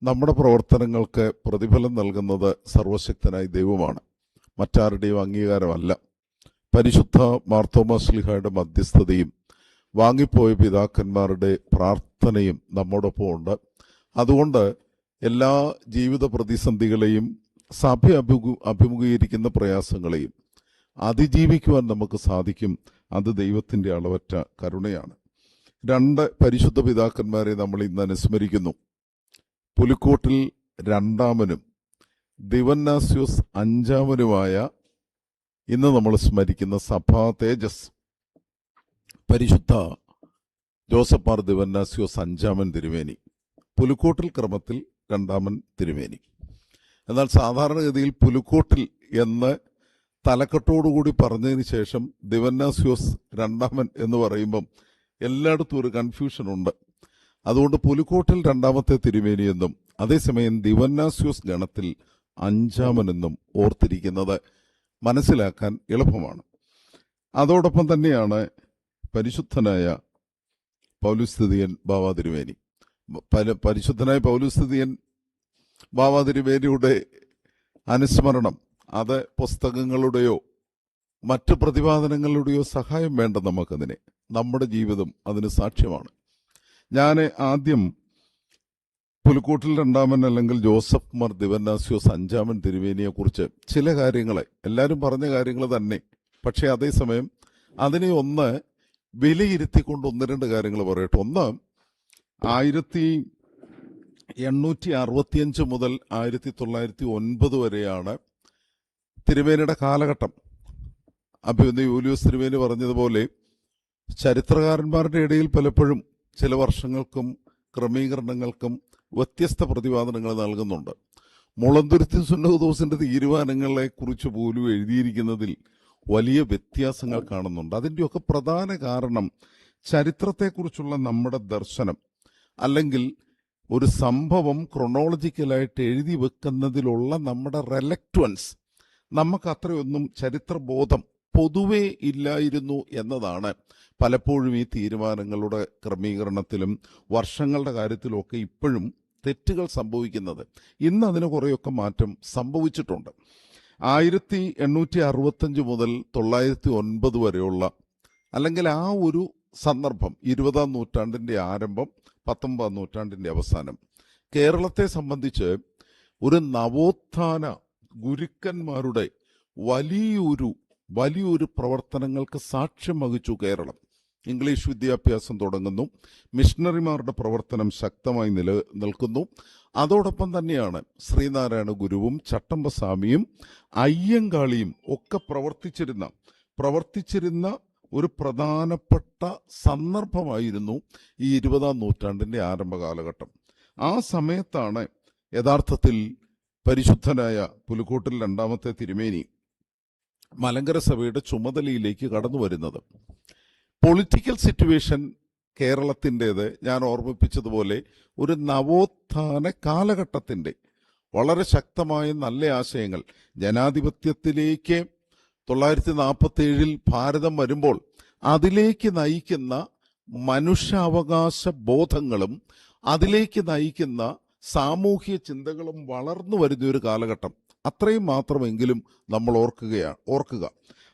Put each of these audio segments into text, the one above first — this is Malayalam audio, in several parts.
നമ്മുടെ പ്രവർത്തനങ്ങൾക്ക് പ്രതിഫലം നൽകുന്നത് സർവശക്തനായ ദൈവമാണ്, മറ്റാരുടെയും അംഗീകാരമല്ല. പരിശുദ്ധ മാർത്തോമാ ശ്ലീഹായുടെ മധ്യസ്ഥതയും വാങ്ങിപ്പോയ പിതാക്കന്മാരുടെ പ്രാർത്ഥനയും നമ്മോടൊപ്പം ഉണ്ട്. അതുകൊണ്ട് എല്ലാ ജീവിത പ്രതിസന്ധികളെയും സഭ അഭിമുഖീകരിക്കുന്ന പ്രയാസങ്ങളെയും അതിജീവിക്കുവാൻ നമുക്ക് സാധിക്കും. അത് ദൈവത്തിൻ്റെ അളവറ്റ കരുണയാണ്. രണ്ട് പരിശുദ്ധ പിതാക്കന്മാരെ നമ്മൾ ഇന്ന് അനുസ്മരിക്കുന്നു. പുലിക്കോട്ടിൽ രണ്ടാമനും ദിവന്നാസ്യോസ് അഞ്ചാമനുമായ ഇന്ന് നമ്മൾ സ്മരിക്കുന്ന സഭാ തേജസ് പരിശുദ്ധ ജോസഫ് മാർ ദിവന്നാസ്യോസ് അഞ്ചാമൻ തിരുമേനി, പുലിക്കോട്ടിൽ ക്രമത്തിൽ രണ്ടാമൻ തിരുമേനി. എന്നാൽ സാധാരണഗതിയിൽ പുലിക്കോട്ടിൽ എന്ന് തലക്കെട്ടോടുകൂടി പറഞ്ഞതിന് ശേഷം ദിവന്നാസ്യോസ് രണ്ടാമൻ എന്ന് പറയുമ്പം എല്ലായിടത്തും ഒരു കൺഫ്യൂഷൻ ഉണ്ട്. അതുകൊണ്ട് പുലിക്കോട്ടിൽ രണ്ടാമത്തെ തിരുമേനി എന്നും അതേസമയം ദിവന്നാസ്യോസ് ഗണത്തിൽ അഞ്ചാമനെന്നും ഓർത്തിരിക്കുന്നത് മനസ്സിലാക്കാൻ എളുപ്പമാണ്. അതോടൊപ്പം തന്നെയാണ് പരിശുദ്ധനായ പൗലുസ്തുതിയൻ ബാവാ തിരുമേനി. പരിശുദ്ധനായ പൗലുസ്തുതിയൻ ബാവാ തിരുമേനിയുടെ അനുസ്മരണം അത് പുസ്തകങ്ങളുടെയോ മറ്റു പ്രതിപാദനങ്ങളുടെയോ സഹായം വേണ്ട നമുക്കതിനെ. നമ്മുടെ ജീവിതം അതിന് സാക്ഷ്യമാണ്. ഞാൻ ആദ്യം പുലിക്കോട്ടിൽ രണ്ടാമൻ അല്ലെങ്കിൽ ജോസഫ് മാർ ദിവന്നാസ്യോസ് അഞ്ചാമൻ തിരുമേനിയെക്കുറിച്ച് ചില കാര്യങ്ങളെ, എല്ലാവരും പറഞ്ഞ കാര്യങ്ങൾ തന്നെ, പക്ഷേ അതേസമയം അതിനെ ഒന്ന് വിലയിരുത്തിക്കൊണ്ട് ഒന്ന് രണ്ട് കാര്യങ്ങൾ പറയട്ടെ. ഒന്ന്, 1865 മുതൽ 1909 വരെയാണ് തിരുമേനിയുടെ കാലഘട്ടം. അഭിമന്യ യൂലിയോസ് തിരുമേനി പറഞ്ഞതുപോലെ ചരിത്രകാരന്മാരുടെ ഇടയിൽ പലപ്പോഴും ചില വർഷങ്ങൾക്കും ക്രമീകരണങ്ങൾക്കും വ്യത്യസ്ത പ്രതിപാദനങ്ങൾ നൽകുന്നുണ്ട്. മുളന്തുരുത്തി സുന്നഹദോസിന്റെ തീരുമാനങ്ങളെ കുറിച്ച് പോലും എഴുതിയിരിക്കുന്നതിൽ വലിയ വ്യത്യാസങ്ങൾ കാണുന്നുണ്ട്. അതിൻ്റെയൊക്കെ പ്രധാന കാരണം ചരിത്രത്തെക്കുറിച്ചുള്ള നമ്മുടെ ദർശനം, അല്ലെങ്കിൽ ഒരു സംഭവം ക്രൊണോളജിക്കലായിട്ട് എഴുതി വെക്കുന്നതിലുള്ള നമ്മുടെ റെലക്ട്വൻസ്, നമുക്ക് അത്രയൊന്നും ചരിത്രബോധം പൊതുവേ ഇല്ലായിരുന്നു എന്നതാണ് പലപ്പോഴും ഈ തീരുമാനങ്ങളുടെ ക്രമീകരണത്തിലും വർഷങ്ങളുടെ കാര്യത്തിലുമൊക്കെ ഇപ്പോഴും തെറ്റുകൾ സംഭവിക്കുന്നത്. ഇന്ന് അതിന് കുറേയൊക്കെ മാറ്റം സംഭവിച്ചിട്ടുണ്ട്. 1865 മുതൽ 1909 വരെയുള്ള, അല്ലെങ്കിൽ ആ ഒരു സന്ദർഭം, 20-ാം നൂറ്റാണ്ടിൻ്റെ ആരംഭം, 19-ാം നൂറ്റാണ്ടിൻ്റെ അവസാനം, കേരളത്തെ സംബന്ധിച്ച് ഒരു നവോത്ഥാന ഗുരുക്കന്മാരുടെ വലിയൊരു പ്രവർത്തനങ്ങൾക്ക് സാക്ഷ്യം വഹിച്ചു കേരളം. ഇംഗ്ലീഷ് വിദ്യാഭ്യാസം തുടങ്ങുന്നു, മിഷണറിമാരുടെ പ്രവർത്തനം ശക്തമായി നിൽക്കുന്നു. അതോടൊപ്പം തന്നെയാണ് ശ്രീനാരായണ ഗുരുവും ചട്ടമ്പസ്വാമിയും അയ്യങ്കാളിയും ഒക്കെ പ്രവർത്തിച്ചിരുന്ന ഒരു പ്രധാനപ്പെട്ട സന്ദർഭമായിരുന്നു ഈ 20-ാം നൂറ്റാണ്ടിൻ്റെ ആരംഭ കാലഘട്ടം. ആ സമയത്താണ് യഥാർത്ഥത്തിൽ പരിശുദ്ധനായ പുലിക്കോട്ടിൽ രണ്ടാമത്തെ തിരുമേനി മലങ്കര സഭയുടെ ചുമതലയിലേക്ക് കടന്നു വരുന്നത്. പൊളിറ്റിക്കൽ സിറ്റുവേഷൻ കേരളത്തിൻ്റേത് ഞാൻ ഓർമ്മിപ്പിച്ചതുപോലെ ഒരു നവോത്ഥാന കാലഘട്ടത്തിൻ്റെ വളരെ ശക്തമായ നല്ല ആശയങ്ങൾ, ജനാധിപത്യത്തിലേക്ക് 1947 ഭാരതം വരുമ്പോൾ അതിലേക്ക് നയിക്കുന്ന മനുഷ്യാവകാശ ബോധങ്ങളും അതിലേക്ക് നയിക്കുന്ന സാമൂഹ്യ ചിന്തകളും വളർന്നു വരുന്ന ഒരു കാലഘട്ടം. അത്രയും മാത്രമെങ്കിലും നമ്മൾ ഓർക്കുക.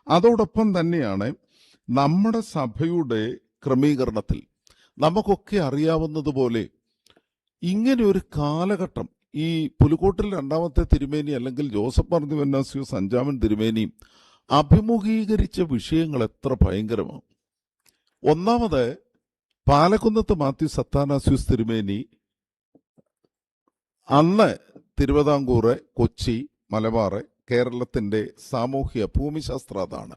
അതോടൊപ്പം തന്നെയാണ് നമ്മുടെ സഭയുടെ ക്രമീകരണത്തിൽ നമുക്കൊക്കെ അറിയാവുന്നതുപോലെ ഇങ്ങനെ ഒരു കാലഘട്ടം, ഈ പുലിക്കോട്ടിൽ രണ്ടാമത്തെ തിരുമേനി അല്ലെങ്കിൽ ജോസഫ് മാർ ദിവന്നാസ്യോസ് അഞ്ചാമൻ തിരുമേനി അഭിമുഖീകരിച്ച വിഷയങ്ങൾ എത്ര ഭയങ്കരമാണ്. ഒന്നാമത്, പാലക്കുന്നത്ത് മാത്യു സത്താനാസ്യോസ് തിരുമേനി അന്ന് തിരുവിതാംകൂറ്, കൊച്ചി, മലബാറ് കേരളത്തിൻ്റെ സാമൂഹ്യ ഭൂമിശാസ്ത്ര അതാണ്.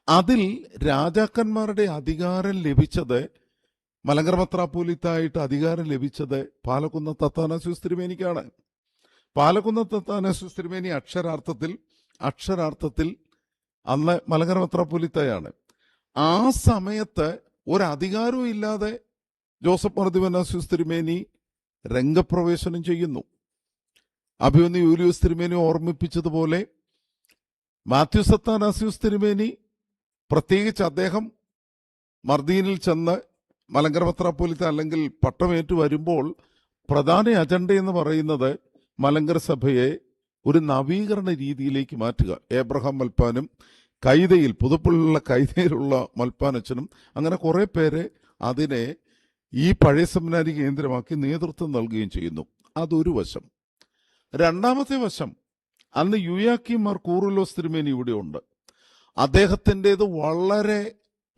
അതിൽ രാജാക്കന്മാരുടെ അധികാരം ലഭിച്ചത്, മലങ്കര മെത്രാപ്പോലീത്തായിട്ട് അധികാരം ലഭിച്ചത് പാലക്കുന്നത്ത് അത്താനാസ്യോസ് തിരുമേനിക്കാണ്. പാലക്കുന്നത്ത് അത്താനാസ്യോസ് തിരുമേനി അക്ഷരാർത്ഥത്തിൽ അന്ന് മലങ്കര മെത്രാപ്പോലീത്തയാണ്. ആ സമയത്ത് ഒരധികാരവും ഇല്ലാതെ ജോസഫ് മാർ ദിവന്നാസ്യോസ് തിരുമേനി രംഗപ്രവേശനം ചെയ്യുന്നു. അഭിമന്യ യൂലിയോസ് തിരുമേനി ഓർമ്മിപ്പിച്ചതുപോലെ മാത്യു സത്താനാസ്യോസ് തിരുമേനി, പ്രത്യേകിച്ച് അദ്ദേഹം മർദീനിൽ ചെന്ന് മലങ്കര മെത്രാപ്പോലീത്ത അല്ലെങ്കിൽ പട്ടമേറ്റു വരുമ്പോൾ പ്രധാന അജണ്ട എന്ന് പറയുന്നത് മലങ്കര സഭയെ ഒരു നവീകരണ രീതിയിലേക്ക് മാറ്റുക. ഏബ്രഹാം മൽപ്പാനും കൈതയിൽ, പുതുപ്പള്ളിയുള്ള കൈതയിലുള്ള മൽപ്പാനച്ചനും അങ്ങനെ കുറെ പേര് അതിനെ ഈ പഴയ സെമിനാരി കേന്ദ്രമാക്കി നേതൃത്വം നൽകുകയും ചെയ്യുന്നു. അതൊരു വശം. രണ്ടാമത്തെ വശം, അന്ന് യുയാക്കീം മാർ കൂറുലോസ് തിരുമേനി ഇവിടെ ഉണ്ട്. അദ്ദേഹത്തിൻ്റെത് വളരെ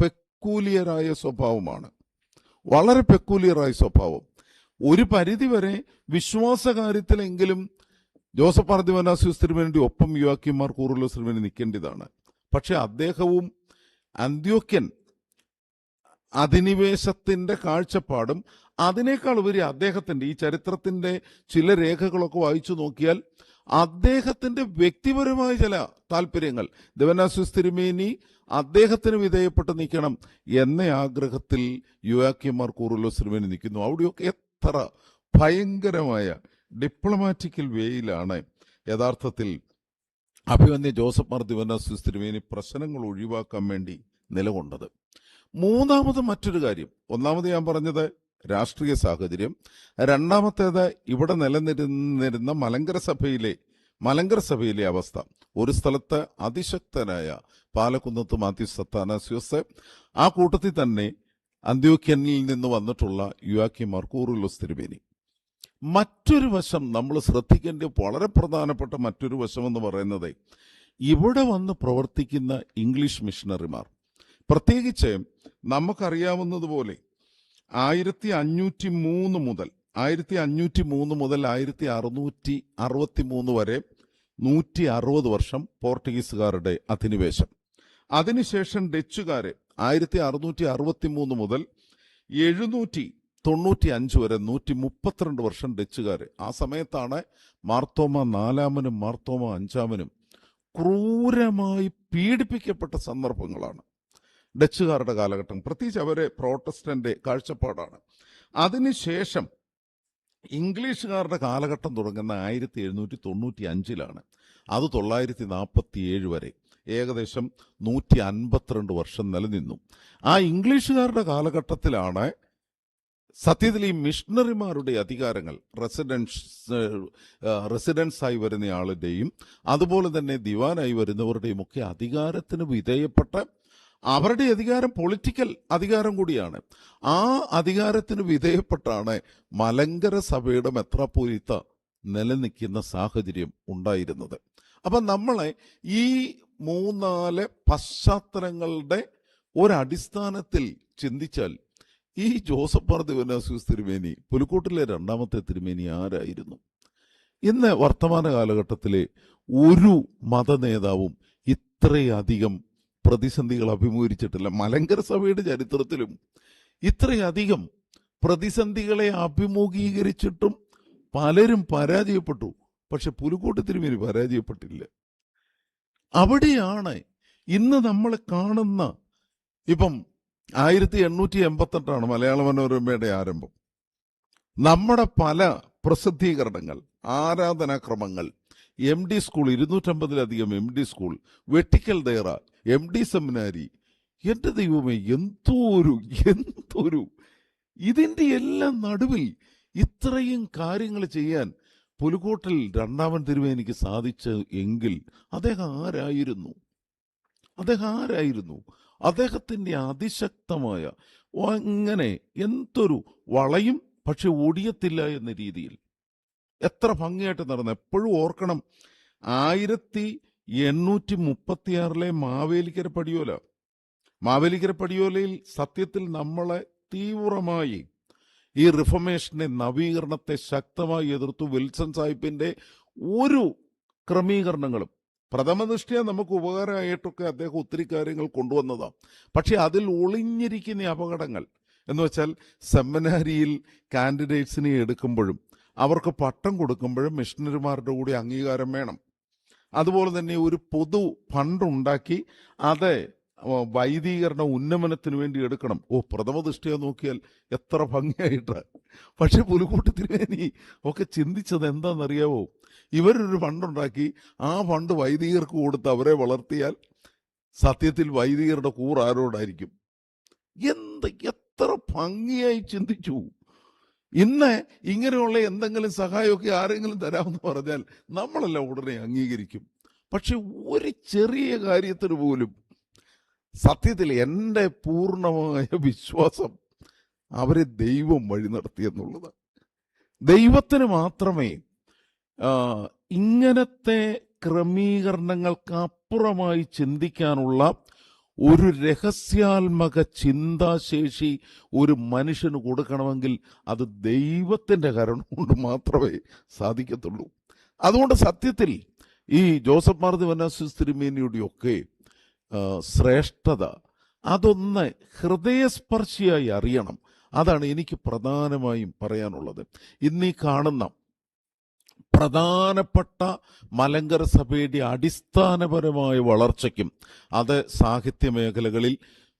പെക്കൂലിയറായ സ്വഭാവമാണ്, വളരെ പെക്കൂലിയറായ സ്വഭാവം. ഒരു പരിധിവരെ വിശ്വാസകാര്യത്തിലെങ്കിലും ജോസഫ് മാർ ദിവനാസ്യൂസ് തിരുമേനിയുടെ ഒപ്പം യുയാക്കീം മാർ കൂറുലോസ് തിരുമേനി നിൽക്കേണ്ടതാണ്. പക്ഷെ അദ്ദേഹവും അന്ത്യോക്യൻ അധിനിവേശത്തിന്റെ കാഴ്ചപ്പാടും അതിനേക്കാൾ ഉപരി അദ്ദേഹത്തിന്റെ ഈ ചരിത്രത്തിന്റെ ചില രേഖകളൊക്കെ വായിച്ചു നോക്കിയാൽ അദ്ദേഹത്തിന്റെ വ്യക്തിപരമായ ചില താല്പര്യങ്ങൾ, ദിവനാസ്യൂസ് തിരുമേനി അദ്ദേഹത്തിന് വിധേയപ്പെട്ട് നിൽക്കണം എന്ന ആഗ്രഹത്തിൽ യുയാക്കീം മാർ കൂറുലോസ് തിരുമേനി നിൽക്കുന്നു. അവിടെയൊക്കെ എത്ര ഭയങ്കരമായ ഡിപ്ലോമാറ്റിക്കൽ വേയിലാണ് യഥാർത്ഥത്തിൽ അഭിമന്യ ജോസഫ് മാർ ദിവനാസ്യൂസ് തിരുമേനി പ്രശ്നങ്ങൾ ഒഴിവാക്കാൻ വേണ്ടി നിലകൊണ്ടത്. മൂന്നാമത് മറ്റൊരു കാര്യം, ഒന്നാമത് ഞാൻ പറഞ്ഞത് രാഷ്ട്രീയ സാഹചര്യം, രണ്ടാമത്തേത് ഇവിടെ നിലനിന്നിരുന്ന മലങ്കര സഭയിലെ അവസ്ഥ. ഒരു സ്ഥലത്ത് അതിശക്തനായ പാലക്കുന്നത്ത് മാത്യൂസ് അത്താനാസ്യോസ്, ആ കൂട്ടത്തിൽ തന്നെ അന്ത്യോക്യനിൽ നിന്ന് വന്നിട്ടുള്ള യുയാക്കീം മാർ കൂറുലോസ് തിരുമേനി. മറ്റൊരു വശം നമ്മൾ ശ്രദ്ധിക്കേണ്ട വളരെ പ്രധാനപ്പെട്ട മറ്റൊരു വശം എന്ന് പറയുന്നത് ഇവിടെ വന്ന് പ്രവർത്തിക്കുന്ന ഇംഗ്ലീഷ് മിഷണറിമാർ. പ്രത്യേകിച്ച് നമുക്കറിയാവുന്നതുപോലെ 1503 മുതൽ 1663 വരെ 160 വർഷം പോർട്ടുഗീസുകാരുടെ അധിനിവേശം. അതിനുശേഷം ഡച്ചുകാര് 1663 മുതൽ 795 വരെ 132 വർഷം ഡച്ചുകാര്. ആ സമയത്താണ് മാർത്തോമ 4-നും മാർത്തോമ 5-നും ക്രൂരമായി പീഡിപ്പിക്കപ്പെട്ട സന്ദർഭങ്ങളാണ് ഡച്ചുകാരുടെ കാലഘട്ടം. പ്രത്യേകിച്ച് അവരെ പ്രോട്ടസ്റ്റന്റ് കാഴ്ചപ്പാടാണ്. അതിനുശേഷം ഇംഗ്ലീഷുകാരുടെ കാലഘട്ടം തുടങ്ങുന്ന 1795 അത് 947 വരെ ഏകദേശം 152 വർഷം നിലനിന്നു. ആ ഇംഗ്ലീഷുകാരുടെ കാലഘട്ടത്തിലാണ് സത്യത്തിൽ ഈ മിഷണറിമാരുടെ അധികാരങ്ങൾ റെസിഡൻസായി വരുന്ന ആളുടെയും അതുപോലെ തന്നെ ദിവാനായി വരുന്നവരുടെയും ഒക്കെ അധികാരത്തിന് വിധേയപ്പെട്ട്, അവരുടെ അധികാരം പൊളിറ്റിക്കൽ അധികാരം കൂടിയാണ്, ആ അധികാരത്തിന് വിധേയപ്പെട്ടാണ് മലങ്കര സഭയുടെ മെത്രാപ്പോലീത്ത നിലനിൽക്കുന്ന സാഹചര്യം ഉണ്ടായിരുന്നത്. അപ്പം നമ്മളെ ഈ 3-4 പശ്ചാത്തലങ്ങളുടെ ഒരടിസ്ഥാനത്തിൽ ചിന്തിച്ചാൽ ഈ ജോസഫ് മാർ ദിവനാസ്യൂസ് തിരുമേനി, പുലിക്കോട്ടിലെ രണ്ടാമത്തെ തിരുമേനി ആരായിരുന്നു? ഇന്ന് വർത്തമാന കാലഘട്ടത്തിലെ ഒരു മതനേതാവും ഇത്രയധികം പ്രതിസന്ധികൾ അഭിമുഖീകരിച്ചിട്ടില്ല. മലങ്കര സഭയുടെ ചരിത്രത്തിലും ഇത്രയധികം പ്രതിസന്ധികളെ അഭിമുഖീകരിച്ചിട്ടും പലരും പരാജയപ്പെട്ടു. പക്ഷെ പുലിക്കോട്ട് തിരുമേനി പരാജയപ്പെട്ടില്ല. അവിടെയാണ് ഇന്ന് നമ്മൾ കാണുന്ന, ഇപ്പം 1888 മലയാള മനോരമയുടെ ആരംഭം. നമ്മുടെ പല പ്രസിദ്ധീകരണങ്ങൾ, ആരാധനാക്രമങ്ങൾ, MD സ്കൂൾ, 250-ലധികം MD school, Vettikkal Dayara, MD seminary, എന്റെ ദൈവമേ, എന്തൊരു ഇതിന്റെ എല്ലാം നടുവിൽ ഇത്രയും കാര്യങ്ങൾ ചെയ്യാൻ പുലിക്കോട്ടിൽ രണ്ടാമൻ തിരുമേനിക്ക് സാധിച്ചു എങ്കിൽ അദ്ദേഹം ആരായിരുന്നു? അദ്ദേഹത്തിന്റെ അതിശക്തമായ അങ്ങനെ എന്തൊരു വളയും പക്ഷെ ഒടിയത്തില്ല എന്ന രീതിയിൽ എത്ര ഭംഗിയായിട്ട് നടന്നു. എപ്പോഴും ഓർക്കണം, 1836 മാവേലിക്കര പടിയോലയിൽ സത്യത്തിൽ നമ്മളെ തീവ്രമായി ഈ റിഫർമേഷനെ, നവീകരണത്തെ ശക്തമായി എതിർത്തു. വിൽസൺ സാഹിബിന്റെ ഒരു ക്രമീകരണങ്ങളും പ്രഥമദൃഷ്ട്യാ നമുക്ക് ഉപകാരമായിട്ടൊക്കെ അദ്ദേഹം ഒത്തിരി കാര്യങ്ങൾ കൊണ്ടുവന്നതാണ്. പക്ഷെ അതിൽ ഒളിഞ്ഞിരിക്കുന്ന അപകടങ്ങൾ എന്ന് വെച്ചാൽ, സെമിനാരിയിൽ കാൻഡിഡേറ്റ്സിനെ എടുക്കുമ്പോഴും അവർക്ക് പട്ടം കൊടുക്കുമ്പോഴും മിഷണറിമാരുടെ കൂടി അംഗീകാരം വേണം. അതുപോലെ തന്നെ ഒരു പൊതു ഫണ്ട് ഉണ്ടാക്കി അത് വൈദികരണ ഉന്നമനത്തിന് വേണ്ടി എടുക്കണം. പ്രഥമദൃഷ്ട്യാ നോക്കിയാൽ എത്ര ഭംഗിയായിട്ട്. പക്ഷെ പുലിക്കോട്ട് തിരുമേനി ഒക്കെ ചിന്തിച്ചത് എന്താണെന്നറിയാവോ? ഇവരൊരു ഫണ്ടുണ്ടാക്കി ആ ഫണ്ട് വൈദികർക്ക് കൊടുത്ത് അവരെ വളർത്തിയാൽ സത്യത്തിൽ വൈദികരുടെ കൂറ് ആരോടായിരിക്കും? എത്ര ഭംഗിയായി ചിന്തിച്ചു. ഇന്ന് ഇങ്ങനെയുള്ള എന്തെങ്കിലും സഹായമൊക്കെ ആരെങ്കിലും തരാമെന്ന് പറഞ്ഞാൽ നമ്മളെല്ലാം ഉടനെ അംഗീകരിക്കും. പക്ഷെ ഒരു ചെറിയ കാര്യത്തിന് പോലും സത്യത്തിൽ എൻ്റെ പൂർണ്ണമായ വിശ്വാസം അവരെ ദൈവം വഴി നടത്തിയെന്നുള്ളത്. ദൈവത്തിന് മാത്രമേ ഇങ്ങനത്തെ ക്രമീകരണങ്ങൾക്ക് അപ്പുറമായി ചിന്തിക്കാനുള്ള ഒരു രഹസ്യാത്മക ചിന്താശേഷി ഒരു മനുഷ്യന് കൊടുക്കണമെങ്കിൽ അത് ദൈവത്തിൻ്റെ കരുണ കൊണ്ട് മാത്രമേ സാധിക്കത്തുള്ളൂ. അതുകൊണ്ട് സത്യത്തിൽ ഈ ജോസഫ് മാർ ദിവന്നാസ്യോസ് തിരുമേനിയുടെയൊക്കെ ശ്രേഷ്ഠത അതൊന്ന് ഹൃദയസ്പർശിയായി അറിയണം. അതാണ് എനിക്ക് പ്രധാനമായും പറയാനുള്ളത്. ഇന്നീ കാണുന്ന പ്രധാനപ്പെട്ട മലങ്കര സഭയുടെ അടിസ്ഥാനപരമായ വളർച്ചയ്ക്കും അത് സാഹിത്യ മേഖലകളിൽ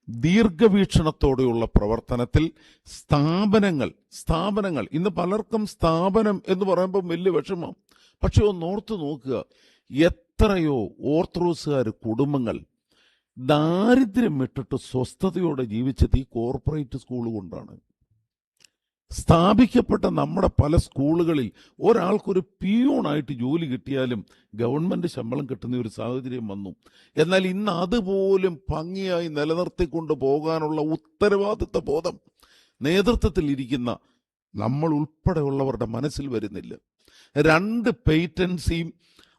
ദീർഘവീക്ഷണത്തോടെയുള്ള പ്രവർത്തനത്തിൽ സ്ഥാപനങ്ങൾ ഇന്ന് പലർക്കും സ്ഥാപനം എന്ന് പറയുമ്പോൾ വലിയ വിഷമം. പക്ഷെ ഒന്നോർത്ത് നോക്കുക, എത്രയോ ഓർത്തഡോക്സുകാർ കുടുംബങ്ങൾ ദാരിദ്ര്യം വിട്ടിട്ട് സ്വസ്ഥതയോടെ ജീവിച്ചത് ഈ കോർപ്പറേറ്റ് സ്കൂൾ കൊണ്ടാണ്. സ്ഥാപിക്കപ്പെട്ട നമ്മുടെ പല സ്കൂളുകളിൽ ഒരാൾക്കൊരു പിയൂണായിട്ട് ജോലി കിട്ടിയാലും ഗവൺമെൻറ് ശമ്പളം കിട്ടുന്ന ഒരു സാഹചര്യം വന്നു. എന്നാൽ ഇന്ന് അതുപോലും ഭംഗിയായി നിലനിർത്തിക്കൊണ്ട് പോകാനുള്ള ഉത്തരവാദിത്വ ബോധം നേതൃത്വത്തിൽ ഇരിക്കുന്ന നമ്മൾ ഉൾപ്പെടെയുള്ളവരുടെ മനസ്സിൽ വരുന്നില്ല. 2 പേറ്റൻസിയും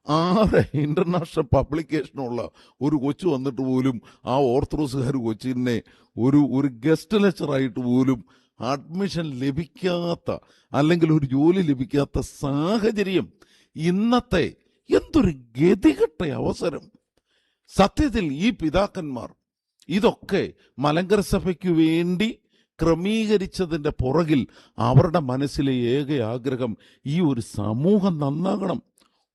6 ഇന്റർനാഷണൽ പബ്ലിക്കേഷനുള്ള ഒരു കൊച്ചു വന്നിട്ട് പോലും ആ ഓർത്തഡോക്സുകാർ കൊച്ചിനെ ഒരു ഗസ്റ്റ് ലെക്ചറായിട്ട് പോലും അഡ്മിഷൻ ലഭിക്കാത്ത അല്ലെങ്കിൽ ഒരു ജോലി ലഭിക്കാത്ത സാഹചര്യം ഇന്നത്തെ എന്തൊരു ഗതികെട്ട അവസരം. സത്യത്തിൽ ഈ പിതാക്കന്മാർ ഇതൊക്കെ മലങ്കര സഭയ്ക്ക് വേണ്ടി ക്രമീകരിച്ചതിൻ്റെ പുറകിൽ അവരുടെ മനസ്സിലെ ഏക ആഗ്രഹം ഈ ഒരു സമൂഹം നന്നാകണം,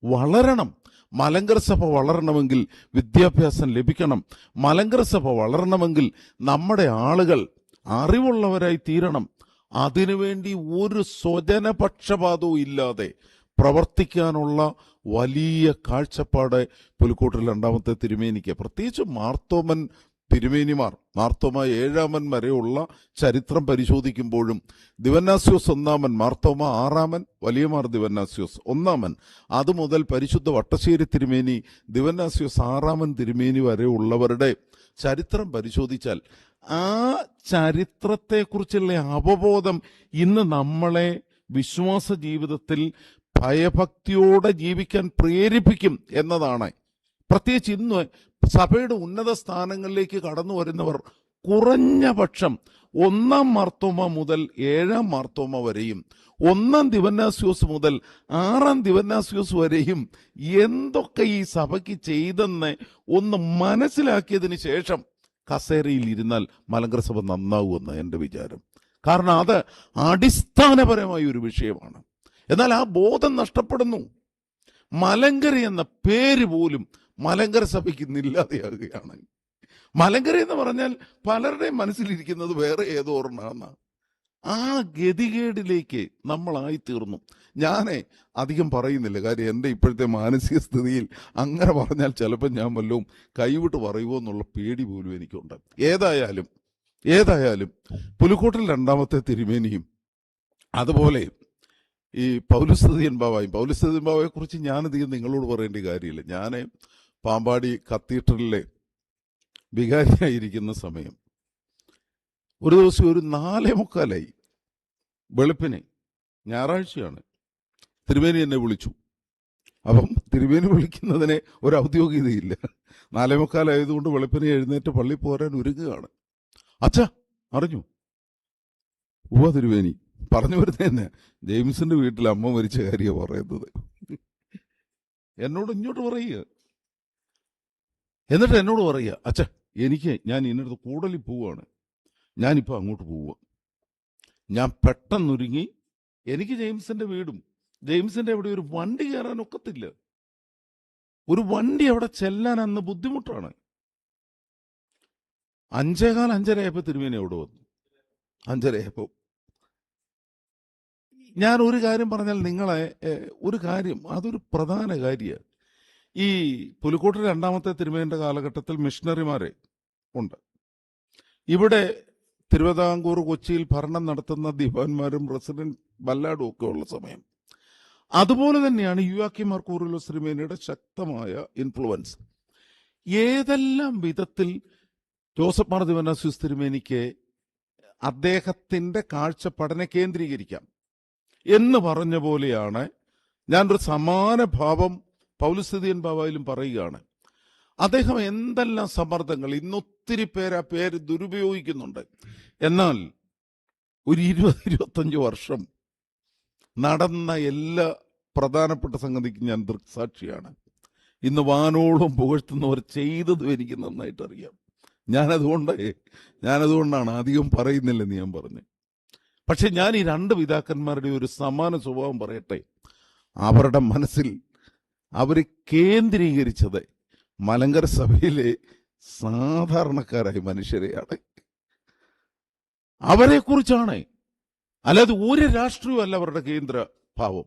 വളരണം. മലങ്കര സഭ വളരണമെങ്കിൽ വിദ്യാഭ്യാസം ലഭിക്കണം. മലങ്കര സഭ വളരണമെങ്കിൽ നമ്മുടെ ആളുകൾ അറിവുള്ളവരായി തീരണം. അതിനുവേണ്ടി ഒരു സ്വജനപക്ഷപാതവും ഇല്ലാതെ പ്രവർത്തിക്കാനുള്ള വലിയ കാഴ്ചപ്പാട് പുലിക്കോട്ടിൽ 2ാമത്തെ തിരുമേനിക്ക്, പ്രത്യേകിച്ച് മാർത്തോമൻ തിരുമേനിമാർ, മാർത്തോമ 7-മൻ വരെയുള്ള ചരിത്രം പരിശോധിക്കുമ്പോഴും ദിവന്നാസ്യോസ് 1-മൻ, മാർത്തോമ 6-മൻ, വലിയമാർ ദിവന്നാസ്യോസ് 1-മൻ, അതുമുതൽ പരിശുദ്ധ വട്ടശ്ശേരി തിരുമേനി, ദിവന്നാസ്യോസ് 6-മൻ തിരുമേനി വരെ ഉള്ളവരുടെ ചരിത്രം പരിശോധിച്ചാൽ ആ ചരിത്രത്തെക്കുറിച്ചുള്ള അവബോധം ഇന്ന് നമ്മളെ വിശ്വാസ ജീവിതത്തിൽ ഭയഭക്തിയോടെ ജീവിക്കാൻ പ്രേരിപ്പിക്കും എന്നതാണ്. പ്രത്യേകിച്ച് ഇന്ന് സഭയുടെ ഉന്നത സ്ഥാനങ്ങളിലേക്ക് കടന്നു വരുന്നവർ കുറഞ്ഞ പക്ഷം 1-ാം മാർത്തോമ മുതൽ 7-ാം മാർത്തോമ വരെയും 1-ാം ദിവന്നാസ്യോസ് മുതൽ 6-ാം ദിവന്നാസ്യോസ് വരെയും എന്തൊക്കെ ഈ സഭയ്ക്ക് ചെയ്തെന്ന് ഒന്ന് മനസ്സിലാക്കിയതിന് ശേഷം കസേരയിൽ ഇരുന്നാൽ മലങ്കര സഭ നന്നാവുമെന്ന് എൻ്റെ വിചാരം. കാരണം അത് അടിസ്ഥാനപരമായ ഒരു വിഷയമാണ്. എന്നാൽ ആ ബോധം നഷ്ടപ്പെടുന്നു. മലങ്കര എന്ന പേര് പോലും മലങ്കര സഭയ്ക്ക് ഇന്നില്ലാതെയാകുകയാണ്. മലങ്കര എന്ന് പറഞ്ഞാൽ പലരുടെയും മനസ്സിലിരിക്കുന്നത് വേറെ ഏതോ ഒരെണ്ണമാണ്. ആ ഗതികേടിലേക്ക് നമ്മളായിത്തീർന്നു. ഞാൻ അധികം പറയുന്നില്ല, കാര്യം എൻ്റെ ഇപ്പോഴത്തെ മാനസിക സ്ഥിതിയിൽ അങ്ങനെ പറഞ്ഞാൽ ചിലപ്പോൾ ഞാൻ വല്ലതും കൈവിട്ട് പറയുമോ എന്നുള്ള പേടി പോലും എനിക്കുണ്ട്. ഏതായാലും പുലിക്കോട്ടിൽ 2-ാമത്തെ തിരുമേനിയും അതുപോലെ ഈ പൗലുസ്തതിയൻ ബാവയെ കുറിച്ച് ഞാനധികം നിങ്ങളോട് പറയേണ്ട കാര്യമില്ല. ഞാൻ പാമ്പാടി കത്തീഡ്രലിലെ വികാരിയായിരിക്കുന്ന സമയം ഒരു ദിവസം ഒരു 4:45 വെളുപ്പിനെ, ഞായറാഴ്ചയാണ്, തിരുമേനി എന്നെ വിളിച്ചു. അപ്പം തിരുമേനി വിളിക്കുന്നതിന് ഒരു ഔദ്യോഗികതയില്ല. 4:45 ആയതുകൊണ്ട് വെളുപ്പിനെ എഴുന്നേറ്റ് പള്ളി പോരാൻ ഒരുങ്ങുകയാണ്. അച്ഛാ അറിഞ്ഞു? ഉവ്വ തിരുമേനി. പറഞ്ഞു വരുന്നതന്നെ ജെയിംസിന്റെ വീട്ടിൽ അമ്മ മരിച്ച കാര്യമാണ് പറയുന്നത്. എന്നോട് ഇങ്ങോട്ട് പറയുക, എന്നിട്ട് എന്നോട് പറയുക, അച്ഛാ ഞാൻ ഇന്നടുത്ത് കൂടലിൽ പോവുകയാണ്, ഞാനിപ്പോൾ അങ്ങോട്ട് പോവുക. ഞാൻ പെട്ടെന്നൊരുങ്ങി. എനിക്ക് ജെയിംസിന്റെ വീടും ജെയിംസിന്റെ അവിടെ ഒരു വണ്ടി കയറാൻ ഒക്കത്തില്ല. ഒരു വണ്ടി അവിടെ ചെല്ലാൻ അന്ന് ബുദ്ധിമുട്ടാണ്. 5:15 തിരുമേനി അവിടെ വന്നു. 5:30 ഞാൻ ഒരു കാര്യം പറഞ്ഞാൽ നിങ്ങളെ ഒരു കാര്യം, അതൊരു പ്രധാന കാര്യമാണ്. ഈ പുലിക്കോട്ടിൽ 2-ാമത്തെ തിരുമേനിയുടെ കാലഘട്ടത്തിൽ മിഷണറിമാരെ ഉണ്ട്. ഇവിടെ തിരുവിതാംകൂർ കൊച്ചിയിൽ ഭരണം നടത്തുന്ന ദിവാന്മാരും റെസിഡന്റ് ബല്ലാഡും ഒക്കെ ഉള്ള സമയം. അതുപോലെ തന്നെയാണ് യുവാക്കിം മാർ കൂറിലോസ് തിരുമേനിയുടെ ശക്തമായ ഇൻഫ്ലുവൻസ്. ഏതെല്ലാം വിധത്തിൽ ജോസഫ് മാർ ദിവന്നാസ്യൂസ് തിരുമേനിക്ക് അദ്ദേഹത്തിന്റെ കാഴ്ചപ്പാടിനെ കേന്ദ്രീകരിക്കാം എന്ന് പറഞ്ഞ പോലെയാണ് ഞാനൊരു സമാന ഭാവം പൗലുസ്തീയൻ ബാവായിലും പറയുകയാണ്. അദ്ദേഹം എന്തെല്ലാം സമ്മർദ്ദങ്ങൾ, ഇന്നൊത്തിരി പേര് ആ പേര് ദുരുപയോഗിക്കുന്നുണ്ട്. എന്നാൽ ഒരു 20-25 വർഷം നടന്ന എല്ലാ പ്രധാനപ്പെട്ട സംഗതിക്കും ഞാൻ ദൃക്സാക്ഷിയാണ്. ഇന്ന് വാനോളം പുകഴ്ത്തുന്നവർ ചെയ്തതും എനിക്ക് നന്നായിട്ട് അറിയാം. ഞാനതുകൊണ്ടാണ് അധികം പറയുന്നില്ലെന്ന് ഞാൻ പറഞ്ഞു. പക്ഷെ ഞാൻ ഈ രണ്ട് പിതാക്കന്മാരുടെ ഒരു സമാന സ്വഭാവം പറയട്ടെ. അവരുടെ മനസ്സിൽ അവർ കേന്ദ്രീകരിച്ചത് മലങ്കര സഭയിലെ സാധാരണക്കാരായ മനുഷ്യരെയാണ്, അവരെ കുറിച്ചാണ്. അല്ലാതെ ഒരു രാഷ്ട്രീയവും അല്ല അവരുടെ കേന്ദ്ര ഭാവം,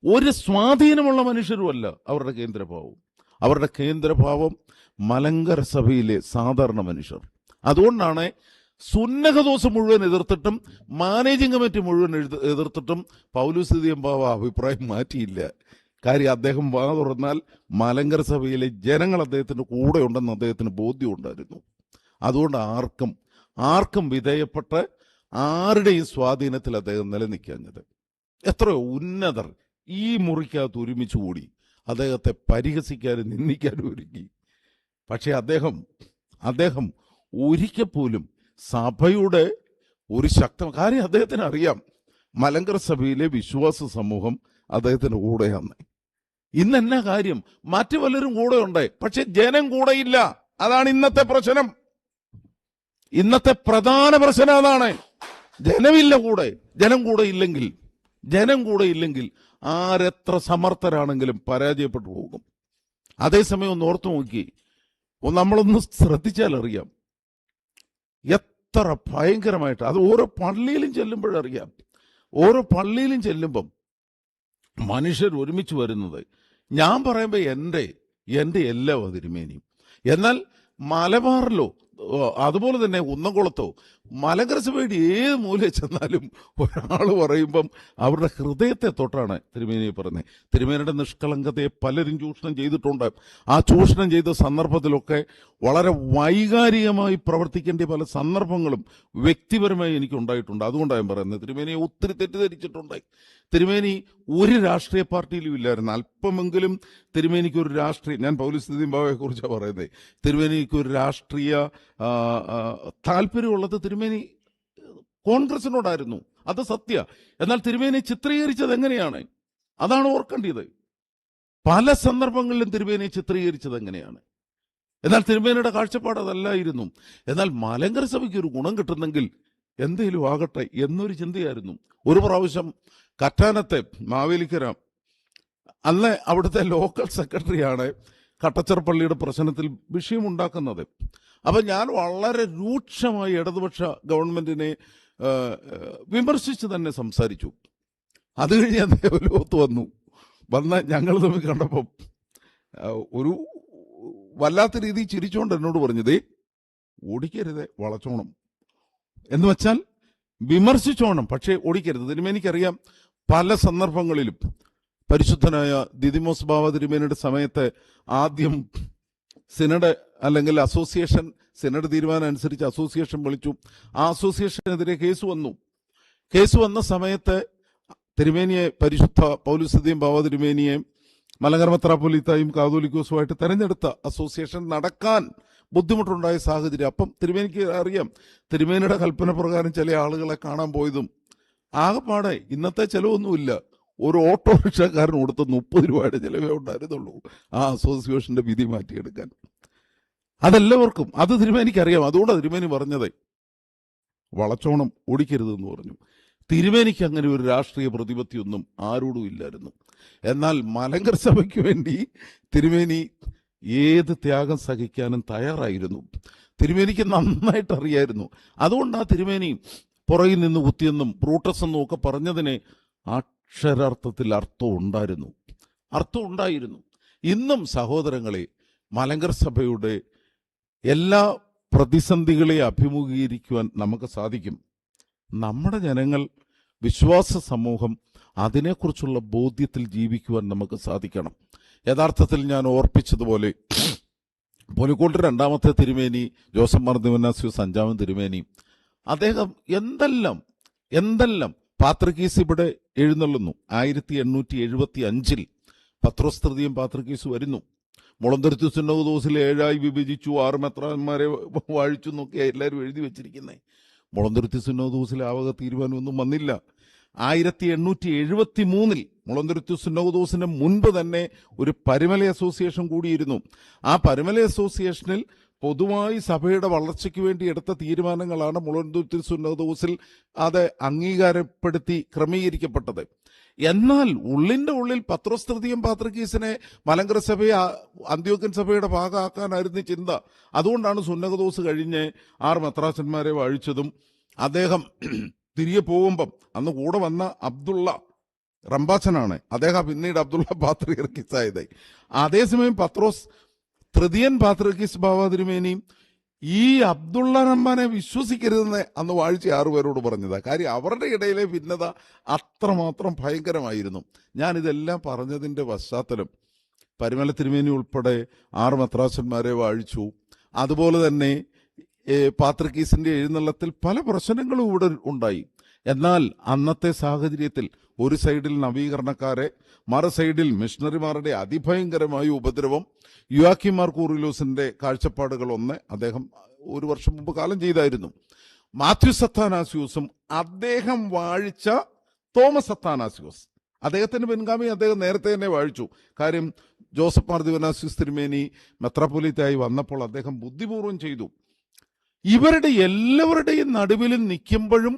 ഒരു സ്വാധീനമുള്ള മനുഷ്യരുമല്ല അവരുടെ കേന്ദ്രഭാവം. അവരുടെ കേന്ദ്രഭാവം മലങ്കര സഭയിലെ സാധാരണ മനുഷ്യർ. അതുകൊണ്ടാണ് സുന്നഹദോസ് മുഴുവൻ എതിർത്തിട്ടും മാനേജിംഗ് കമ്മിറ്റി മുഴുവൻ എതിർത്തിട്ടും പൗലുസ്തീയൻ ബാവ അഭിപ്രായം മാറ്റിയില്ല. കാര്യം അദ്ദേഹം വാ തുറന്നാൽ മലങ്കര സഭയിലെ ജനങ്ങൾ അദ്ദേഹത്തിന് കൂടെ ഉണ്ടെന്ന് അദ്ദേഹത്തിന് ബോധ്യമുണ്ടായിരുന്നു. അതുകൊണ്ട് ആർക്കും വിധേയപ്പെട്ട് ആരുടെയും സ്വാധീനത്തിൽ അദ്ദേഹം നിലനിൽക്കാഞ്ഞത്. എത്രയോ ഉന്നതർ ഈ മുറിക്കകത്ത് ഒരുമിച്ച് കൂടി അദ്ദേഹത്തെ പരിഹസിക്കാനും നിന്ദിക്കാനും ഒരുങ്ങി. പക്ഷെ അദ്ദേഹം ഒരിക്കൽ പോലും സഭയുടെ ഒരു കാര്യം അദ്ദേഹത്തിന് അറിയാം. മലങ്കര സഭയിലെ വിശ്വാസ സമൂഹം അദ്ദേഹത്തിന് കൂടെയാണ്. ഇന്നെന്നാ കാര്യം, മറ്റു പലരും കൂടെ ഉണ്ട്, പക്ഷെ ജനം കൂടെയില്ല. അതാണ് ഇന്നത്തെ പ്രശ്നം. ഇന്നത്തെ പ്രധാന പ്രശ്നം അതാണ്. ജനമില്ല കൂടെ. ജനം കൂടെ ഇല്ലെങ്കിൽ ആരെത്ര സമർത്ഥരാണെങ്കിലും പരാജയപ്പെട്ടു പോകും. അതേസമയം ഒന്ന് ഓർത്തു നോക്കി, നമ്മളൊന്ന് ശ്രദ്ധിച്ചാൽ അറിയാം എത്ര ഭയങ്കരമായിട്ട്. അത് ഓരോ പള്ളിയിലും ചെല്ലുമ്പോഴറിയാം. ഓരോ പള്ളിയിലും ചെല്ലുമ്പം മനുഷ്യർ ഒരുമിച്ച് വരുന്നത്. ഞാൻ പറയുമ്പോൾ എൻ്റെ എല്ലാ തിരുമേനിയും. എന്നാൽ മലബാറിലോ അതുപോലെ തന്നെ കുന്നംകുളത്തോ മലങ്കര സഭയുടെ ഏത് മൂലയിൽ ചെന്നാലും ഒരാൾ പറയുമ്പം അവരുടെ ഹൃദയത്തെ തൊട്ടാണ് തിരുമേനിയെ പറയുന്നത്. തിരുമേനിയുടെ നിഷ്കളങ്കതയെ പലരും ചൂഷണം ചെയ്തിട്ടുണ്ട്. ആ ചൂഷണം ചെയ്ത സന്ദർഭത്തിലൊക്കെ വളരെ വൈകാരികമായി പ്രവർത്തിക്കേണ്ട പല സന്ദർഭങ്ങളും വ്യക്തിപരമായി എനിക്കുണ്ടായിട്ടുണ്ട്. അതുകൊണ്ടാണ് ഞാൻ പറയുന്നത്, തിരുമേനിയെ ഒത്തിരി തെറ്റിദ്ധരിച്ചിട്ടുണ്ട്. തിരുമേനി ഒരു രാഷ്ട്രീയ പാർട്ടിയിലും ഇല്ലായിരുന്നു. അല്പമെങ്കിലും തിരുമേനിക്ക് ഒരു ഞാൻ പൗലുസ്തീയൻ ബാവയെ കുറിച്ചാണ് പറയുന്നത്. തിരുമേനിക്ക് ഒരു രാഷ്ട്രീയ താല്പര്യമുള്ളത് തിരുമേനി കോൺഗ്രസിനോടായിരുന്നു, അത് സത്യ. എന്നാൽ തിരുമേനി ചിത്രീകരിച്ചത് എങ്ങനെയാണ്? അതാണ് ഓർക്കേണ്ടത്. പല സന്ദർഭങ്ങളിലും തിരുമേനി ചിത്രീകരിച്ചത് എങ്ങനെയാണ്? എന്നാൽ തിരുമേനിയുടെ കാഴ്ചപ്പാട് അതല്ലായിരുന്നു. എന്നാൽ മലങ്കര സഭയ്ക്ക് ഒരു ഗുണം കിട്ടുന്നെങ്കിൽ എന്തേലും ആകട്ടെ എന്നൊരു ചിന്തയായിരുന്നു. ഒരു പ്രാവശ്യം കറ്റാനത്തെ മാവേലിക്കര, അന്ന് അവിടുത്തെ ലോക്കൽ സെക്രട്ടറിയാണ് കട്ടച്ചർ പള്ളിയുടെ പ്രശ്നത്തിൽ വിഷയമുണ്ടാക്കുന്നത്. അപ്പം ഞാൻ വളരെ രൂക്ഷമായി ഇടതുപക്ഷ ഗവൺമെന്റിനെ വിമർശിച്ച് തന്നെ സംസാരിച്ചു. അത് കഴിഞ്ഞ് അദ്ദേഹം ലോകത്ത് വന്ന ഞങ്ങൾ തമ്മിൽ കണ്ടപ്പം ഒരു വല്ലാത്ത രീതിയിൽ ചിരിച്ചുകൊണ്ട് എന്നോട് പറഞ്ഞതേ, ഓടിക്കരുതേ, വളച്ചോണം എന്ന് വെച്ചാൽ വിമർശിച്ചോണം, പക്ഷേ ഓടിക്കരുത്. തിരുമേനിക്കറിയാം പല സന്ദർഭങ്ങളിലും പരിശുദ്ധനായ ദിദിമോസ് ബാവ തിരുമേനിയുടെ സമയത്ത് ആദ്യം സിനഡ് അല്ലെങ്കിൽ അസോസിയേഷൻ, സിനഡ് തീരുമാനം അനുസരിച്ച് അസോസിയേഷൻ വിളിച്ചു. ആ അസോസിയേഷനെതിരെ കേസ് വന്ന സമയത്ത് തിരുമേനിയെ, പരിശുദ്ധ പൗലുസ്തീയൻ ബാവ തിരുമേനിയെ മലങ്കര മെത്രാപ്പൊലീത്തായും കാതോലിക്കോസുമായിട്ട് തെരഞ്ഞെടുത്ത അസോസിയേഷൻ നടക്കാൻ ബുദ്ധിമുട്ടുണ്ടായ സാഹചര്യം. അപ്പം തിരുമേനിക്ക് അറിയാം, തിരുമേനിയുടെ കൽപ്പന പ്രകാരം ചില ആളുകളെ കാണാൻ പോയതും ആകെപ്പാടെ ഇന്നത്തെ ചെലവൊന്നുമില്ല. ഒരു ഓട്ടോറിക്ഷക്കാരന് കൊടുത്ത 30 രൂപയുടെ ചിലവേ ഉണ്ടായിരുന്നുള്ളൂ ആ അസോസിയേഷന്റെ വിധി മാറ്റിയെടുക്കാൻ. അതെല്ലാവർക്കും അത് തിരുമേനിക്കറിയാം. അതുകൊണ്ടാണ് തിരുമേനി പറഞ്ഞത് വളച്ചോണം, ഓടിക്കരുതെന്ന് പറഞ്ഞു. തിരുമേനിക്ക് അങ്ങനെ ഒരു രാഷ്ട്രീയ പ്രതിപത്തിയൊന്നും ആരോടും ഇല്ലായിരുന്നു. എന്നാൽ മലങ്കര സഭയ്ക്ക് വേണ്ടി തിരുമേനി ഏത് ത്യാഗം സഹിക്കാനും തയ്യാറായിരുന്നു. തിരുമേനിക്ക് നന്നായിട്ട് അറിയായിരുന്നു. അതുകൊണ്ടാണ് തിരുമേനി പുറകിൽ നിന്ന് കുത്തിയെന്നും ബ്രൂട്ടസ് എന്നും ഒക്കെ പറഞ്ഞതിന് അക്ഷരാർത്ഥത്തിൽ അർത്ഥം ഉണ്ടായിരുന്നു. ഇന്നും സഹോദരങ്ങളെ, മലങ്കര സഭയുടെ എല്ലാ പ്രതിസന്ധികളെ അഭിമുഖീകരിക്കുവാൻ നമുക്ക് സാധിക്കും. നമ്മുടെ ജനങ്ങൾ വിശ്വാസ സമൂഹം അതിനെക്കുറിച്ചുള്ള ബോധ്യത്തിൽ ജീവിക്കുവാൻ നമുക്ക് സാധിക്കണം. യഥാർത്ഥത്തിൽ ഞാൻ ഓർപ്പിച്ചതുപോലെ പുലിക്കോട്ട് രണ്ടാമത്തെ തിരുമേനി, ജോസഫ് മാർ ദിവന്നാസ്യൂസ് അഞ്ചാമൻ തിരുമേനി, അദ്ദേഹം എന്തെല്ലാം പാത്രികീസ് ഇവിടെ എഴുന്നള്ളുന്നു. 1875 പത്രോസ് തൃതീയം പാത്രികീസ് വരുന്നു. മുളന്തുരുത്തി സുന്നഹദോസിൽ 7 വിഭജിച്ചു, 6 മെത്രാന്മാരെ വാഴിച്ചു എന്നൊക്കെ എല്ലാവരും എഴുതി വെച്ചിരിക്കുന്നത്. മുളന്തുരുത്തി സുന്നഹദോസിൽ ആവക തീരുമാനമൊന്നും വന്നില്ല. 1873 മുളന്തുരുത്തി സുന്നഹദോസിന് മുൻപ് തന്നെ ഒരു പരുമല അസോസിയേഷൻ കൂടിയിരുന്നു. ആ പരുമല അസോസിയേഷനിൽ പൊതുവായി സഭയുടെ വളർച്ചയ്ക്ക് വേണ്ടി എടുത്ത തീരുമാനങ്ങളാണ് മുളന്തുരുത്തി സുന്നഹദോസിൽ അത് അംഗീകാരപ്പെടുത്തി ക്രമീകരിക്കപ്പെട്ടത്. എന്നാൽ ഉള്ളിൽ പത്രോസ് തൃതീയം പാത്രികീസിനെ മലങ്കര സഭയെ അന്ത്യോക്യൻ സഭയുടെ ഭാഗമാക്കാനായിരുന്നു ചിന്ത. അതുകൊണ്ടാണ് സുന്നഹദോസ് കഴിഞ്ഞ് 6 മെത്രാച്ചന്മാരെ വാഴിച്ചതും. അദ്ദേഹം തിരികെ പോകുമ്പം അന്ന് കൂടെ വന്ന അബ്ദുള്ള റംബാച്ചനാണ്, അദ്ദേഹം പിന്നീട് അബ്ദുള്ള പാത്രികീസായത്. അതേസമയം പത്രോസ് തൃതീയൻ പാത്രികീസ് ബാവ തിരുമേനിയും ഈ അബ്ദുള്ള റഹ്മാനെ വിശ്വസിക്കരുതെന്ന് അന്ന് വാഴിച്ച 6 പേരോട് പറഞ്ഞതാ. കാര്യം അവരുടെ ഇടയിലെ ഭിന്നത അത്രമാത്രം ഭയങ്കരമായിരുന്നു. ഞാനിതെല്ലാം പറഞ്ഞതിൻ്റെ പശ്ചാത്തലം, പരുമല തിരുമേനി ഉൾപ്പെടെ 6 മെത്രാച്ചന്മാരെ വാഴിച്ചു. അതുപോലെ തന്നെ പാത്രികീസിന്റെ എഴുന്നള്ളത്തിൽ പല പ്രശ്നങ്ങളും ഇവിടെ ഉണ്ടായി. എന്നാൽ അന്നത്തെ സാഹചര്യത്തിൽ ഒരു സൈഡിൽ നവീകരണക്കാരെ, മറു സൈഡിൽ മിഷണറിമാരുടെ അതിഭയങ്കരമായ ഉപദ്രവം, യുവാക്കിം മാർ കൂറിലോസിന്റെ കാഴ്ചപ്പാടുകൾ അദ്ദേഹം 1 വർഷം മുമ്പ് കാലം ചെയ്തായിരുന്നു. മാത്യൂസ് അത്താനാസ്യൂസും അദ്ദേഹം വാഴിച്ച തോമസ് അത്താനാസ്യൂസ്, അദ്ദേഹത്തിന്റെ പിൻഗാമി അദ്ദേഹം നേരത്തെ തന്നെ വാഴിച്ചു. കാര്യം ജോസഫ് മാർ ദിവന്നാസ്യൂസ് തിരുമേനി മെത്രാപ്പൊലീത്തയായി വന്നപ്പോൾ അദ്ദേഹം ബുദ്ധിപൂർവ്വം ചെയ്തു. ഇവരുടെ എല്ലാവരുടെയും നടുവിൽ നിൽക്കുമ്പോഴും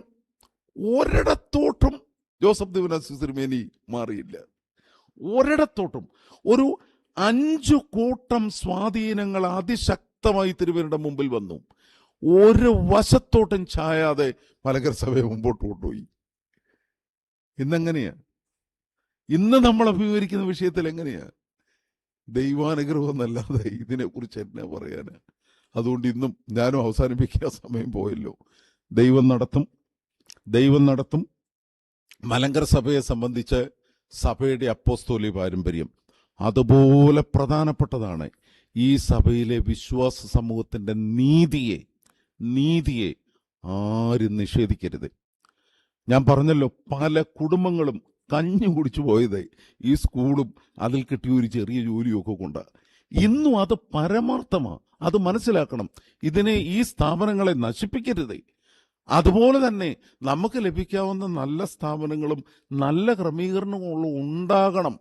ഒരിടത്തോട്ടും ജോസഫ് ദിവന്നാസ്യൂസ് തിരുമേനി മാറിയില്ല. ഒരിടത്തോട്ടും ഒരു 5 കൂട്ടം സ്വാധീനങ്ങൾ അതിശക്തമായി തിരുമേനിയുടെ മുമ്പിൽ വന്നു. ഒരു വശത്തോട്ടും ചായാതെ മലങ്കര സഭയെ മുമ്പോട്ട് കൊണ്ടുപോയി. ഇന്നെങ്ങനെയാ? ഇന്ന് നമ്മൾ അഭിമുഖീകരിക്കുന്ന വിഷയത്തിൽ എങ്ങനെയാ? ദൈവാനുഗ്രഹം എന്നല്ലാതെ ഇതിനെക്കുറിച്ച് എന്നാ പറയാന്? അതുകൊണ്ട് ഇന്നും ഞാനും അവസാനിപ്പിക്കാൻ സമയം പോയല്ലോ. ദൈവം നടത്തും. മലങ്കര സഭയെ സംബന്ധിച്ച് സഭയുടെ അപ്പോസ്തോലിക പാരമ്പര്യം അതുപോലെ പ്രധാനപ്പെട്ടതാണ്. ഈ സഭയിലെ വിശ്വാസ സമൂഹത്തിന്റെ നീതിയെ ആരും നിഷേധിക്കരുത്. ഞാൻ പറഞ്ഞല്ലോ, പല കുടുംബങ്ങളും കഞ്ഞി കുടിച്ചു പോയത് ഈ സ്കൂളും അതിൽ കിട്ടിയ ഒരു ചെറിയ ജോലിയൊക്കെ കൊണ്ടാണ്. ഇന്നും അത് പരമാർത്ഥമാണ്, അത് മനസ്സിലാക്കണം. ഈ സ്ഥാപനങ്ങളെ നശിപ്പിക്കരുത്. അതുപോലെ തന്നെ നമുക്ക് ലഭിക്കാവുന്ന നല്ല സ്ഥാപനങ്ങളും നല്ല ക്രമീകരണങ്ങളും ഉണ്ടാകണം.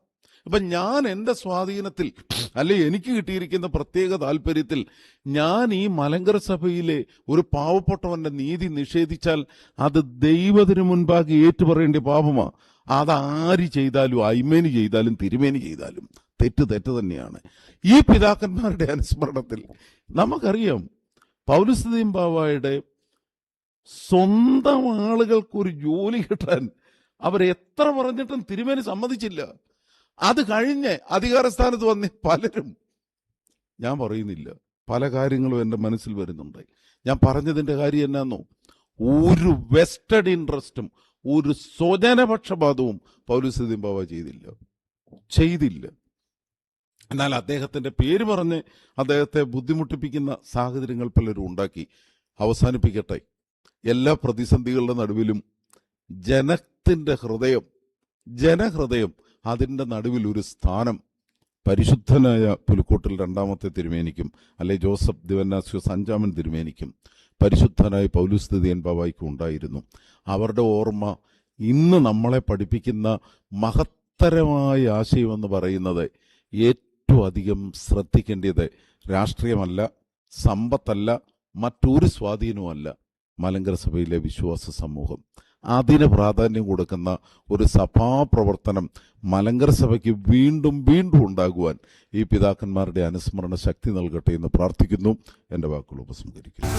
ഇപ്പം ഞാൻ എൻ്റെ സ്വാധീനത്തിൽ അല്ലെ എനിക്ക് കിട്ടിയിരിക്കുന്ന പ്രത്യേക താല്പര്യത്തിൽ ഞാൻ ഈ മലങ്കര സഭയിലെ ഒരു പാവപ്പെട്ടവന്റെ നീതി നിഷേധിച്ചാൽ അത് ദൈവത്തിന് മുൻപാകെ ഏറ്റുപറയേണ്ട പാപമാണ്. അതാര് ചെയ്താലും, അയ്മേനി ചെയ്താലും തിരുമേനി ചെയ്താലും തെറ്റ് തന്നെയാണ്. ഈ പിതാക്കന്മാരുടെ അനുസ്മരണത്തിൽ നമുക്കറിയാം, പൗലോസ് ബാവായുടെ സ്വന്തം ആളുകൾക്കൊരു ജോലി കിട്ടാൻ അവരെത്ര പറഞ്ഞിട്ടും തിരുമേനി സമ്മതിച്ചില്ല. അത് കഴിഞ്ഞ് അധികാരസ്ഥാനത്ത് വന്ന പലരും, ഞാൻ പറയുന്നില്ല, പല കാര്യങ്ങളും എൻ്റെ മനസ്സിൽ വരുന്നുണ്ട്. ഞാൻ പറഞ്ഞതിൻ്റെ കാര്യം എന്നാന്നോ, ഒരു വെസ്റ്റഡ് ഇൻട്രസ്റ്റും ഒരു സ്വജനപക്ഷപാതവും പൗലോസ് ബാവ ചെയ്തില്ല. എന്നാൽ അദ്ദേഹത്തിന്റെ പേര് പറഞ്ഞ് അദ്ദേഹത്തെ ബുദ്ധിമുട്ടിപ്പിക്കുന്ന സാഹചര്യങ്ങൾ പലരും ഉണ്ടാക്കി. അവസാനിപ്പിക്കട്ടെ, എല്ലാ പ്രതിസന്ധികളുടെ നടുവിലും ജനഹൃദയം അതിൻ്റെ നടുവിൽ ഒരു സ്ഥാനം പരിശുദ്ധനായ പുലിക്കോട്ടിൽ രണ്ടാമത്തെ തിരുമേനിക്കും, അല്ലെ ജോസഫ് ദിവന്നാസ്യൂസ് അഞ്ചാമൻ തിരുമേനിക്കും, പരിശുദ്ധനായ പൗലോസ് തൃതീയൻ ബാവായ്ക്കും ഉണ്ടായിരുന്നു. അവരുടെ ഓർമ്മ ഇന്ന് നമ്മളെ പഠിപ്പിക്കുന്ന മഹത്തരമായ ആശയമെന്ന് പറയുന്നത് ഏറ്റവും അധികം ശ്രദ്ധിക്കേണ്ടത് രാഷ്ട്രീയമല്ല, സമ്പത്തല്ല, മറ്റൊരു സ്വാധീനവുമല്ല. മലങ്കര സഭയിലെ വിശ്വാസ സമൂഹം, അതിന് പ്രാധാന്യം കൊടുക്കുന്ന ഒരു സഭാപ്രവർത്തനം മലങ്കര സഭയ്ക്ക് വീണ്ടും ഉണ്ടാകുവാൻ ഈ പിതാക്കന്മാരുടെ അനുസ്മരണ ശക്തി നൽകട്ടെ എന്ന് പ്രാർത്ഥിക്കുന്നു. എൻ്റെ വാക്കുകൾ ഉപസംഹരിക്കുന്നു.